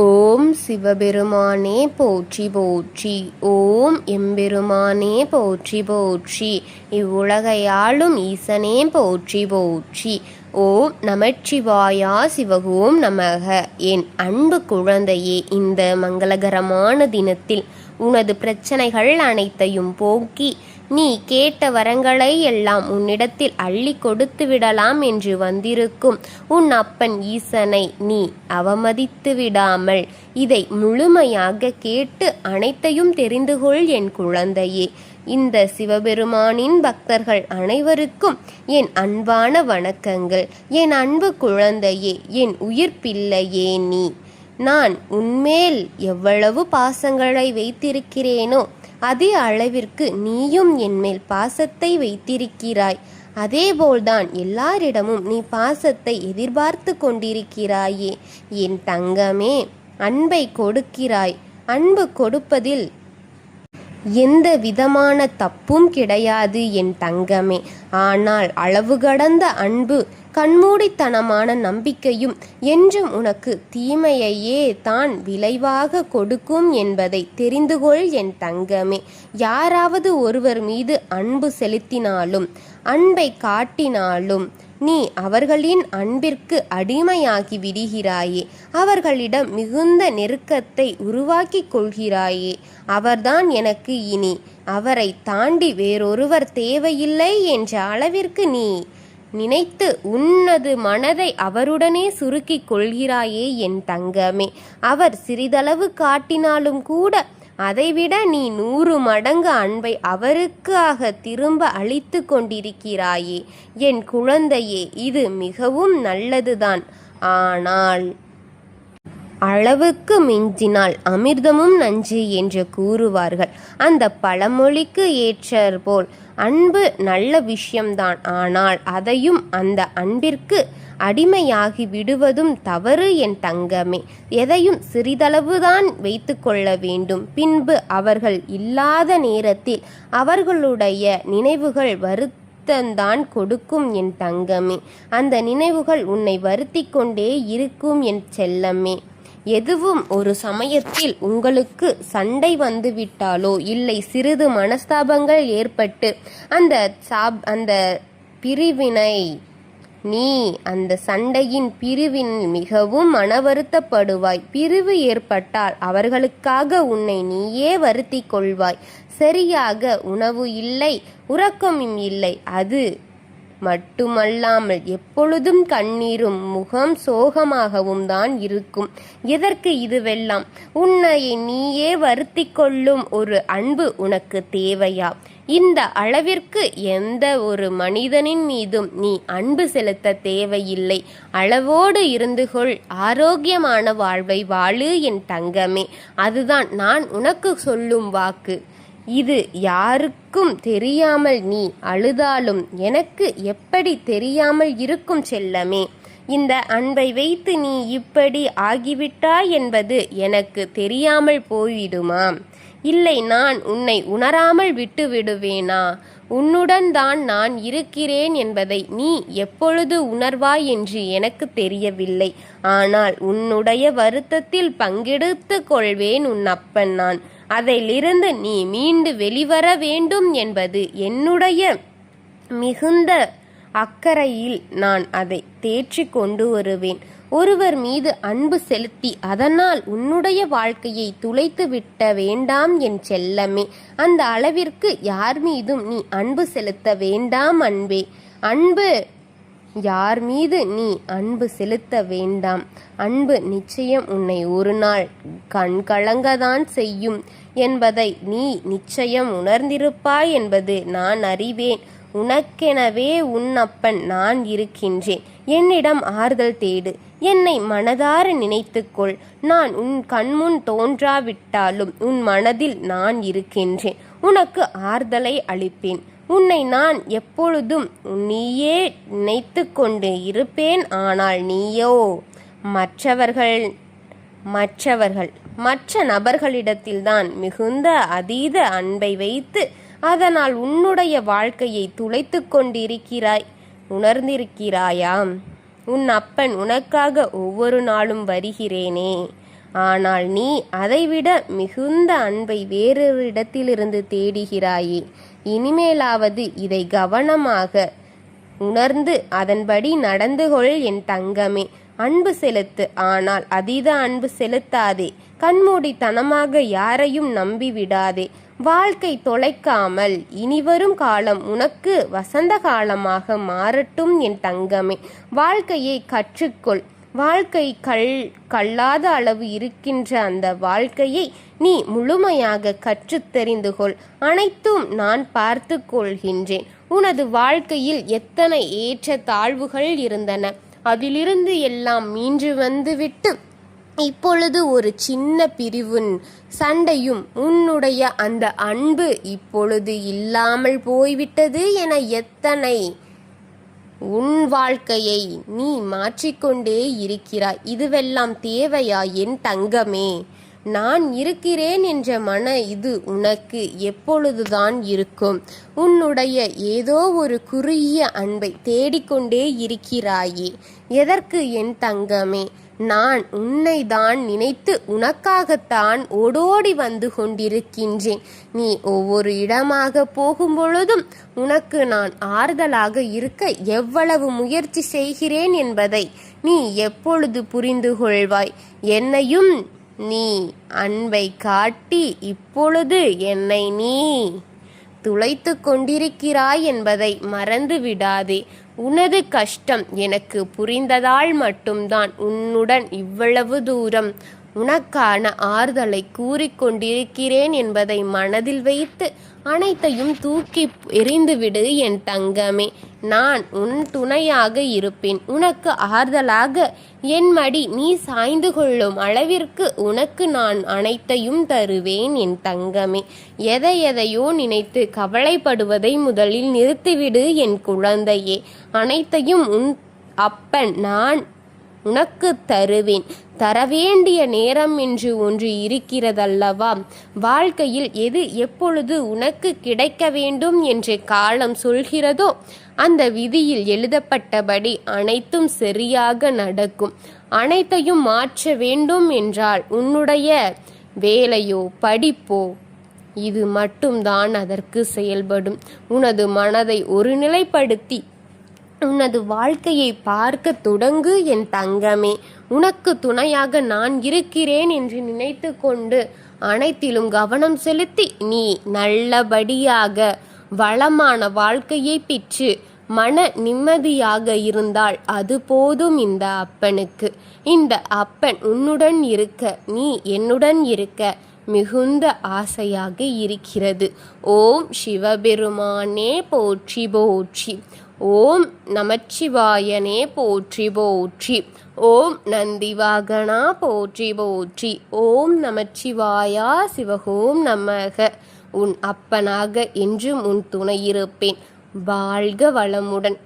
ஓம் சிவபெருமானே போற்றி போற்றி. ஓம் எம்பெருமானே போற்றி போற்றி. இவ்வுலகையாளும் ஈசனே போற்றி போற்றி. ஓம் நமச்சிவாயா சிவகோம் நமக. என் அன்பு குழந்தையே, இந்த மங்களகரமான தினத்தில் உனது பிரச்சனைகள் அனைத்தையும் போக்கி நீ கேட்ட வரங்களை எல்லாம் உன்னிடத்தில் அள்ளி கொடுத்து விடலாம் என்று வந்திருக்கும் உன் அப்பன் ஈசனை நீ அவமதித்து விடாமல் இதை முழுமையாக கேட்டு அனைத்தையும் தெரிந்து கொள் என் குழந்தையே. இந்த சிவபெருமானின் பக்தர்கள் அனைவருக்கும் என் அன்பான வணக்கங்கள். என் அன்பு குழந்தையே, என் உயிர் பிள்ளையே, நான் உன்மேல் எவ்வளவு பாசங்களை வைத்திருக்கிறேனோ அதே அளவிற்கு நீயும் என்மேல் பாசத்தை வைத்திருக்கிறாய். அதேபோல்தான் எல்லாரிடமும் நீ பாசத்தை எதிர்பார்த்து கொண்டிருக்கிறாயே என் தங்கமே. அன்பை கொடுக்கிறாய். அன்பு கொடுப்பதில் எந்த விதமான தப்பும் கிடையாது என் தங்கமே. ஆனால் அளவு கடந்த அன்பு, கண்மூடித்தனமான நம்பிக்கையும் என்றும் உனக்கு தீமையையே தான் விளைவாக கொடுக்கும் என்பதை தெரிந்துகொள் என் தங்கமே. யாராவது ஒருவர் மீது அன்பு செலுத்தினாலும் அன்பை காட்டினாலும் நீ அவர்களின் அன்பிற்கு அடிமையாகி விடுகிறாயே. அவர்களிடம் மிகுந்த நெருக்கத்தை உருவாக்கி கொள்கிறாயே. அவர்தான் எனக்கு இனி, அவரை தாண்டி வேறொருவர் தேவையில்லை என்ற அளவிற்கு நீ நினைத்து உன்னது மனதை அவருடனே சுருக்கிக் கொள்கிறாயே என் தங்கமே. அவர் சிறிதளவு காட்டினாலும் கூட அதைவிட நீ 100 மடங்கு அன்பை அவருக்காக திரும்ப அளித்து கொண்டிருக்கிறாயே என் குழந்தையே. இது மிகவும் நல்லதுதான். ஆனால் அளவுக்கு மிஞ்சினால் அமிர்தமும் நஞ்சு என்று கூறுவார்கள். அந்த பழமொழிக்கு ஏற்றபோல் அன்பு நல்ல விஷயம்தான். ஆனால் அதையும் அந்த அன்பிற்கு அடிமையாகி விடுவதும் தவறு என் தங்கமே. எதையும் சிறிதளவுதான் வைத்து கொள்ள வேண்டும். பின்பு அவர்கள் இல்லாத நேரத்தில் அவர்களுடைய நினைவுகள் வருத்தந்தான் கொடுக்கும் என் தங்கமே. அந்த நினைவுகள் உன்னை வருத்தி கொண்டே இருக்கும் என் செல்லமே. எதுவும் ஒரு சமயத்தில் உங்களுக்கு சண்டை வந்துவிட்டாலோ இல்லை சிறிது மனஸ்தாபங்கள் ஏற்பட்டு அந்த பிரிவினை நீ அந்த சண்டையின் பிரிவின் மிகவும் மனவருத்தப்படுவாய். பிரிவு ஏற்பட்டால் அவர்களுக்காக உன்னை நீயே வருத்தி கொள்வாய். சரியாக உணவு இல்லை, உறக்கமும் இல்லை. அது மட்டுமல்லாமல் எப்பொழுதும் கண்ணீரும் முகம் சோகமாகவும் தான் இருக்கும். எதற்கு இதுவெல்லாம்? உன்னை நீயே வருத்தி கொள்ளும் ஒரு அன்பு உனக்கு தேவையா? இந்த அளவிற்கு எந்த ஒரு மனிதனின் மீதும் நீ அன்பு செலுத்த தேவையில்லை. அளவோடு இருந்து கொள். ஆரோக்கியமான வாழ்வை வாழு என் தங்கமே. அதுதான் நான் உனக்கு சொல்லும் வாக்கு. இது யாருக்கும் தெரியாமல் நீ அழுதாலும் எனக்கு எப்படி தெரியாமல் இருக்கும் செல்லமே. இந்த அன்பை வைத்து நீ இப்படி ஆகிவிட்டாய் என்பது எனக்கு தெரியாமல் போய்விடுமா? இல்லை, நான் உன்னை உணராமல் விட்டு விடுவேனா? உன்னுடன் தான் நான் இருக்கிறேன் என்பதை நீ எப்பொழுது உணர்வாய் என்று எனக்கு தெரியவில்லை. ஆனால் உன்னுடைய வருத்தத்தில் பங்கெடுத்து கொள்வேன் உன் அப்பன் நான். அதிலிருந்து நீ மீண்டு வெளிவர வேண்டும் என்பது என்னுடைய மிகுந்த அக்கறையில் நான் அதை தேற்றி கொண்டு வருவேன். ஒருவர் மீது அன்பு செலுத்தி அதனால் உன்னுடைய வாழ்க்கையை துளைத்து விட்ட வேண்டாம் என் செல்லமே. அந்த அளவிற்கு யார் மீதும் நீ அன்பு செலுத்த வேண்டாம் அன்பே. யார் மீது நீ அன்பு செலுத்த வேண்டாம். அன்பு நிச்சயம் உன்னை ஒரு நாள் கண் கலங்கதான் செய்யும் என்பதை நீ நிச்சயம் உணர்ந்திருப்பாய் என்பது நான் அறிவேன். உனக்கெனவே உன் அப்பன் நான் இருக்கின்றேன். என்னிடம் ஆறுதல் தேடு. என்னை மனதார நினைத்துக்கொள். நான் உன் கண்முன் தோன்றாவிட்டாலும் உன் மனதில் நான் இருக்கின்றேன். உனக்கு ஆறுதலை அளிப்பேன். உன்னை நான் எப்பொழுதும் நீயே நினைத்து கொண்டு இருப்பேன். ஆனால் நீயோ மற்ற நபர்களிடத்தில்தான் மிகுந்த அதீத அன்பை வைத்து அதனால் உன்னுடைய வாழ்க்கையை துளைத்து கொண்டிருக்கிறாய். உணர்ந்திருக்கிறாயா? உன் அப்பன் உனக்காக ஒவ்வொரு நாளும் வருகிறேனே. ஆனால் நீ அதைவிட மிகுந்த அன்பை வேறொரு இடத்திலிருந்து தேடுகிறாயே. இனிமேலாவது இதை கவனமாக உணர்ந்து அதன்படி நடந்து கொள் என் தங்கமே. அன்பு செலுத்து, ஆனால் அதீத அன்பு செலுத்தாதே. கண்மூடித்தனமாக யாரையும் நம்பி விடாதே. வாழ்க்கை தொலைக்காமல் இனிவரும் காலம் உனக்கு வசந்த காலமாக மாறட்டும் என் தங்கமே. வாழ்க்கையை கற்றுக்கொள். வாழ்க்கை கல்லாத அளவு இருக்கின்ற அந்த வாழ்க்கையை நீ முழுமையாக கற்றுத் தெரிந்து கொள். அனைத்தும் நான் பார்த்து கொள்கின்றேன். உனது வாழ்க்கையில் எத்தனை ஏற்ற தாழ்வுகள் இருந்தன, அதிலிருந்து எல்லாம் மீண்டு வந்துவிட்டு இப்பொழுது ஒரு சின்ன பிரிவின் சண்டையும் உன்னுடைய அந்த அன்பு இப்பொழுது இல்லாமல் போய்விட்டது என எத்தனை உன் வாழ்க்கையை நீ மாற்றிக்கொண்டே இருக்கிறாய். இதுவெல்லாம் தேவையா என் தங்கமே? நான் இருக்கிறேன் என்ற மன இது உனக்கு எப்பொழுதுதான் இருக்கும்? உன்னுடைய ஏதோ ஒரு குறுகிய அன்பை தேடிக்கொண்டே இருக்கிறாயே. எதற்கு என் தங்கமே? நான் உன்னை தான் நினைத்து உனக்காகத்தான் ஓடோடி வந்து கொண்டிருக்கின்றேன். நீ ஒவ்வொரு இடமாக போகும் பொழுதும் உனக்கு நான் ஆறுதலாக இருக்க எவ்வளவு முயற்சி செய்கிறேன் என்பதை நீ எப்பொழுது புரிந்து கொள்வாய்? என்னையும் நீ அன்பை காட்டி இப்பொழுது என்னை நீ துளைத்து கொண்டிருக்கிறாய் என்பதை மறந்து விடாதே. உனது கஷ்டம் எனக்கு புரிந்ததால் மட்டும்தான் உன்னுடன் இவ்வளவு தூரம் உனக்கான ஆறுதலை கூறிக்கொண்டிருக்கிறேன் என்பதை மனதில் வைத்து அனைத்தையும் தூக்கி எறிந்துவிடு என் தங்கமே. நான் உன் துணையாக இருப்பேன். உனக்கு ஆறுதலாக என் மடி நீ சாய்ந்து கொள்ளும் அளவிற்கு உனக்கு நான் அனைத்தையும் தருவேன் என் தங்கமே. எதையோ நினைத்து கவலைப்படுவதை முதலில் நிறுத்திவிடு என் குழந்தையே. அனைத்தையும் உன் அப்பன் நான் உனக்கு தருவேன். தரவேண்டிய நேரம் என்று ஒன்று இருக்கிறதல்லவா? வாழ்க்கையில் எது எப்பொழுது உனக்கு கிடைக்க வேண்டும் என்று காலம் சொல்கிறதோ அந்த விதியில் எழுதப்பட்டபடி அனைத்தும் சரியாக நடக்கும். அனைத்தையும் மாற்ற வேண்டும் என்றால் உன்னுடைய வேலையோ படிப்போ இது மட்டும்தான் அதற்கு செயல்படும். உனது மனதை ஒருநிலைப்படுத்தி உனது வாழ்க்கையை பார்க்க தொடங்கு என் தங்கமே. உனக்கு துணையாக நான் இருக்கிறேன் என்று நினைத்து கொண்டு அனைத்திலும் கவனம் செலுத்தி நீ நல்லபடியாக வளமான வாழ்க்கையை பெற்று மன நிம்மதியாக இருந்தால் அது போதும் இந்த அப்பனுக்கு. இந்த அப்பன் உன்னுடன் இருக்க, நீ என்னுடன் இருக்க மிகுந்த ஆசையாக இருக்கிறது. ஓம் சிவபெருமானே போற்றி போற்றி. ஓம் நமச்சிவாயனே போற்றி போற்றி. ஓம் நந்திவாகனா போற்றி போற்றி. ஓம் நமச்சிவாயா சிவகோம் நமக. உன் அப்பனாக என்றும் உன் துணை இருப்பேன். வாழ்க வளமுடன்.